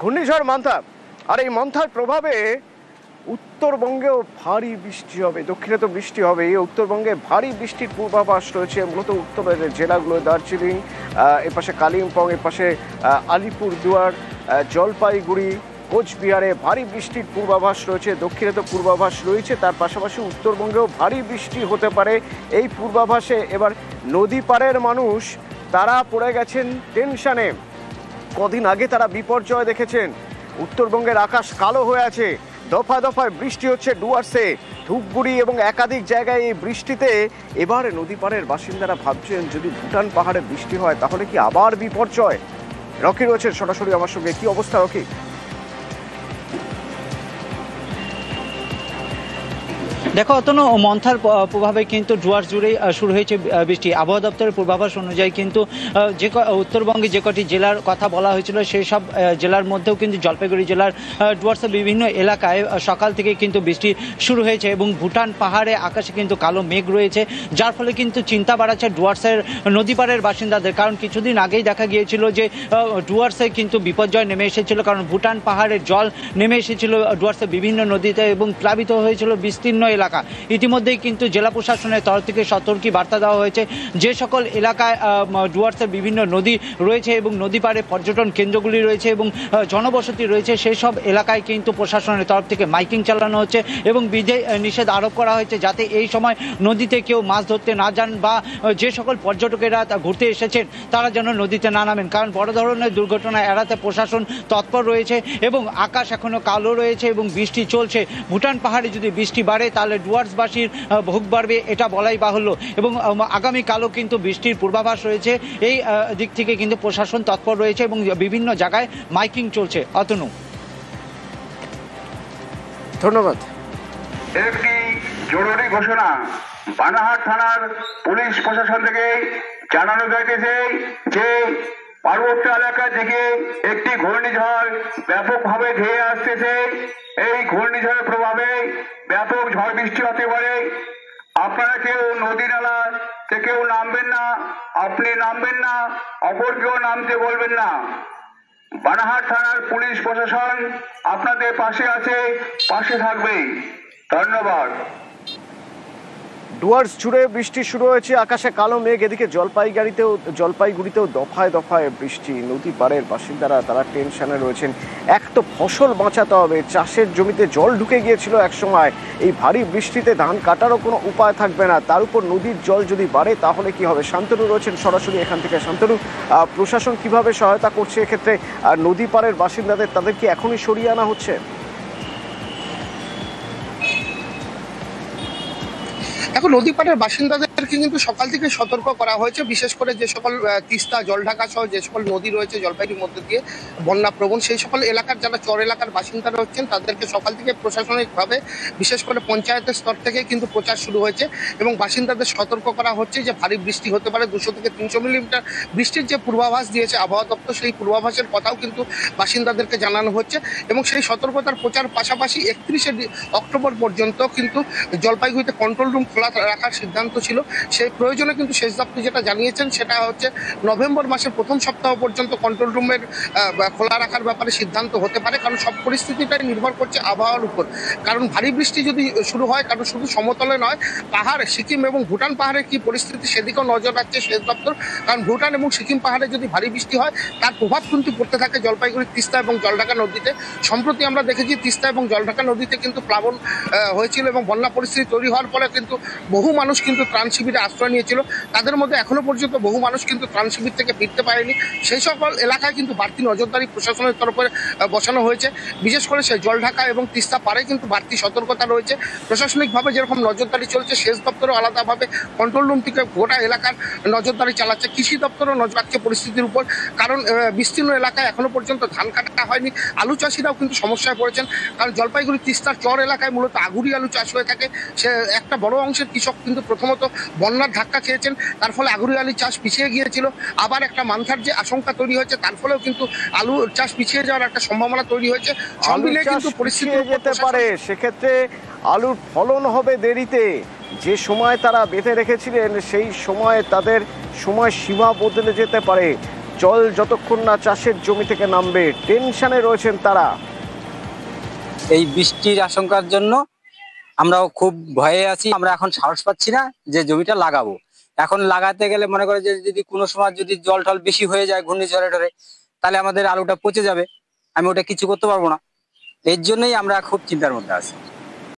ঘূর্ণিঝড় মান্থা, আর এই মান্থার প্রভাবে উত্তরবঙ্গেও ভারী বৃষ্টি হবে, দক্ষিণে তো বৃষ্টি হবে, উত্তরবঙ্গে ভারী বৃষ্টির পূর্বাভাস রয়েছে। মূলত উত্তরের জেলাগুলো দার্জিলিং, এপাশে কালিম্পং, এপাশে আলিপুরদুয়ার, জলপাইগুড়ি, কোচবিহারে ভারী বৃষ্টির পূর্বাভাস রয়েছে। দক্ষিণে তো পূর্বাভাস রয়েছে, তার পাশাপাশি উত্তরবঙ্গেও ভারী বৃষ্টি হতে পারে। এই পূর্বাভাসে এবার নদী পাড়ের মানুষ তারা পড়ে গেছেন টেনশনে। কদিন আগে তারা বিপর্যয় দেখেছেন, উত্তরবঙ্গের আকাশ কালো হয়ে আছে, দফায় দফায় বৃষ্টি হচ্ছে ডুয়ার্সে, ধূপগুড়ি এবং একাধিক জায়গায়। এই বৃষ্টিতে এবার নদী পাড়ের বাসিন্দারা ভাবছেন যদি ভুটান পাহাড়ে বৃষ্টি হয় তাহলে কি আবার বিপর্যয়। রকি রয়েছেন সরাসরি আমার সঙ্গে, কি অবস্থা রকি? দেখো অতনু, মন্থার প্রভাবে কিন্তু ডুয়ার্স জুড়েই শুরু হয়েছে বৃষ্টি। আবহাওয়া দপ্তরের পূর্বাভাস অনুযায়ী কিন্তু যে উত্তরবঙ্গে যে কটি জেলার কথা বলা হয়েছিল সেই সব জেলার মধ্যেও কিন্তু জলপাইগুড়ি জেলার ডুয়ার্সের বিভিন্ন এলাকায় সকাল থেকে কিন্তু বৃষ্টি শুরু হয়েছে এবং ভুটান পাহাড়ে আকাশে কিন্তু কালো মেঘ রয়েছে, যার ফলে কিন্তু চিন্তা বাড়াচ্ছে ডুয়ার্সের নদীপাড়ের বাসিন্দাদের। কারণ কিছুদিন আগেই দেখা গিয়েছিল যে ডুয়ার্সে কিন্তু বিপর্যয় নেমে এসেছিল, কারণ ভুটান পাহাড়ের জল নেমে এসেছিল ডুয়ার্সের বিভিন্ন নদীতে এবং প্লাবিত হয়েছিল বিস্তীর্ণ এলাকা। ইতিমধ্যেই কিন্তু জেলা প্রশাসনের তরফ থেকে সতর্কী বার্তা দেওয়া হয়েছে, যে সকল এলাকায় ডুয়ার্সের বিভিন্ন নদী রয়েছে এবং নদী পাড়ে পর্যটন কেন্দ্রগুলি রয়েছে এবং জনবসতি রয়েছে, সেই সব এলাকায় কিন্তু প্রশাসনের তরফ থেকে মাইকিং চালানো হচ্ছে এবং বিধি নিষেধ আরোপ করা হয়েছে যাতে এই সময় নদীতে কেউ মাছ ধরতে না যান বা যে সকল পর্যটকেরা ঘুরতে এসেছেন তারা যেন নদীতে না নামেন। কারণ বড় ধরনের দুর্ঘটনা এড়াতে প্রশাসন তৎপর রয়েছে এবং আকাশ এখনো কালো রয়েছে এবং বৃষ্টি চলছে। ভুটান পাহাড়ে যদি বৃষ্টি বাড়ে তাহলে ডুয়ার্সবাসীর ভোগ বাড়বে, এটা বলাই বাহুল্য। এবং আগামীকালও কিন্তু বৃষ্টির পূর্বাভাস রয়েছে, এই দিক থেকে কিন্তু প্রশাসন তৎপর রয়েছে এবং বিভিন্ন জায়গায় মাইকিং চলছে। অতনু, ধন্যবাদ। একটি জরুরি ঘোষণা বানাহাট থানার পুলিশ প্রশাসন থেকে জানানো যাইতেছে যে পার্বত্য এলাকা থেকে একটি ঘূর্ণিঝড় ব্যাপকভাবে ধেয়ে আসতেছে। এই ঘূর্ণিঝড়ের প্রভাবে ব্যাপক ঝড় বৃষ্টি হতে পারে। আপনারা কেউ নদী নালা কেউ নামবেন না, আপনি নামবেন না, অপর কেউ নামতে বলবেন না। বানাহাট থানার পুলিশ প্রশাসন আপনাদের পাশে আছে, পাশে থাকবে। ধন্যবাদ। ডুয়ার্স জুড়ে বৃষ্টি শুরু হয়েছে, আকাশে কালো মেঘ। এদিকে জলপাইগুড়িতেও দফায় দফায় বৃষ্টি। নদী পাড়ের বাসিন্দারা তারা টেনশনে রয়েছেন। এক তো ফসল বাঁচাতে হবে, চাষের জমিতে জল ঢুকে গিয়েছিল এক সময়, এই ভারী বৃষ্টিতে ধান কাটারও কোনো উপায় থাকবে না। তার উপর নদীর জল যদি বাড়ে তাহলে কি হবে? শান্তনু রয়েছেন সরাসরি এখান থেকে। শান্তনু, প্রশাসন কিভাবে সহায়তা করছে এক্ষেত্রে নদী পাড়ের বাসিন্দাদের? তাদের কি এখনই সরিয়ে আনা হচ্ছে? এখন নদী পাড়ের বাসিন্দাদেরকে কিন্তু সকাল থেকে সতর্ক করা হয়েছে, বিশেষ করে যে সকল তিস্তা, জলঢাকা সহ যে সকল নদী রয়েছে জলপাইগুড়ির মধ্যে দিয়ে বন্যা প্রবণ, সেই সকল এলাকার যারা চর এলাকার বাসিন্দারা হচ্ছেন তাদেরকে সকাল থেকে প্রশাসনিকভাবে বিশেষ করে পঞ্চায়েতের স্তর থেকে কিন্তু প্রচার শুরু হয়েছে এবং বাসিন্দাদের সতর্ক করা হচ্ছে যে ভারী বৃষ্টি হতে পারে। 200 থেকে 300 মিলিমিটার বৃষ্টির যে পূর্বাভাস দিয়েছে আবহাওয়া দপ্তর, সেই পূর্বাভাসের কথাও কিন্তু বাসিন্দাদেরকে জানানো হচ্ছে এবং সেই সতর্কতার প্রচার পাশাপাশি 31শে অক্টোবর পর্যন্ত কিন্তু জলপাইগুড়িতে কন্ট্রোল রুম খোলা রাখার সিদ্ধান্ত ছিল। সেই প্রয়োজনে কিন্তু সেচ দপ্তর যেটা জানিয়েছেন সেটা হচ্ছে নভেম্বর মাসের প্রথম সপ্তাহ পর্যন্ত কন্ট্রোল রুমের খোলা রাখার ব্যাপারে সিদ্ধান্ত হতে পারে, কারণ সব পরিস্থিতিটাই নির্ভর করছে আবহাওয়ার উপর। কারণ ভারী বৃষ্টি যদি শুরু হয়, কারণ শুধু সমতলে নয়, পাহাড় সিকিম এবং ভুটান পাহাড়ের কি পরিস্থিতি সেদিকেও নজর রাখছে সেচ দপ্তর। কারণ ভুটান এবং সিকিম পাহাড়ে যদি ভারী বৃষ্টি হয় তার প্রভাব কিন্তু পড়তে থাকে জলপাইগুড়ি, তিস্তা এবং জলঢাকা নদীতে। সম্প্রতি আমরা দেখেছি তিস্তা এবং জলঢাকা নদীতে কিন্তু প্লাবন হয়েছিল এবং বন্যা পরিস্থিতি তৈরি হওয়ার ফলে কিন্তু বহু মানুষ কিন্তু ত্রাণ শিবিরে আশ্রয় নিয়েছিল। তাদের মধ্যে এখনো পর্যন্ত বহু মানুষ কিন্তু ত্রাণ শিবির থেকে ফিরতে পারেনি। সেই সকল এলাকায় কিন্তু বাড়তি নজরদারি প্রশাসনের তরফে বসানো হয়েছে। বিশেষ করে সেই জলঢাকা এবং তিস্তা পারে কিন্তু বাড়তি সতর্কতা রয়েছে। প্রশাসনিকভাবে যেরকম নজরদারি চলছে, সেচ দপ্তরও আলাদাভাবে কন্ট্রোল রুম থেকে গোটা এলাকার নজরদারি চালাচ্ছে। কৃষি দপ্তরও নজর রাখছে পরিস্থিতির উপর, কারণ বিস্তীর্ণ এলাকায় এখনো পর্যন্ত ধান কাটা হয়নি। আলু চাষিরাও কিন্তু সমস্যায় পড়েছেন, কারণ জলপাইগুড়ি তিস্তার চর এলাকায় মূলত আগুরি আলু চাষ হয়ে থাকে। সে একটা বড় অংশের কৃষক কিন্তু প্রথমত বন্যার ধাক্কা খেয়েছেন, তার ফলে আগুরি আলু চাষ পিছিয়ে গিয়েছিল। আবার একটা মান্থার যে আশঙ্কা তৈরি হয়েছে তার ফলেও কিন্তু আলু চাষ পিছিয়ে যাওয়ার একটা সম্ভাবনা তৈরি হয়েছে। সব মিলিয়ে কিন্তু পরিস্থিতি যেতে পারে, সেক্ষেত্রে আলুর ফলন হবে দেরিতে। যে সময় তারা বেঁধে রেখেছিলেন সেই সময় তাদের সময় সীমা বদলে যেতে পারে। জল যতক্ষণ না চাষের জমি থেকে নামবে টেনশনে রয়েছেন তারা। এই বৃষ্টির আশঙ্কার জন্য আমরাও খুব ভয়ে আছি। আমরা এখন সাহস পাচ্ছি না যে জমিটা লাগাবো। এখন লাগাতে গেলে মনে করে যে যদি কোনো সময় যদি জল টল বেশি হয়ে যায় ঘূর্ণিঝড়ে টরে, তাহলে আমাদের আলুটা পচে যাবে, আমি ওটা কিছু করতে পারবো না। এর জন্যই আমরা খুব চিন্তার মধ্যে আছি।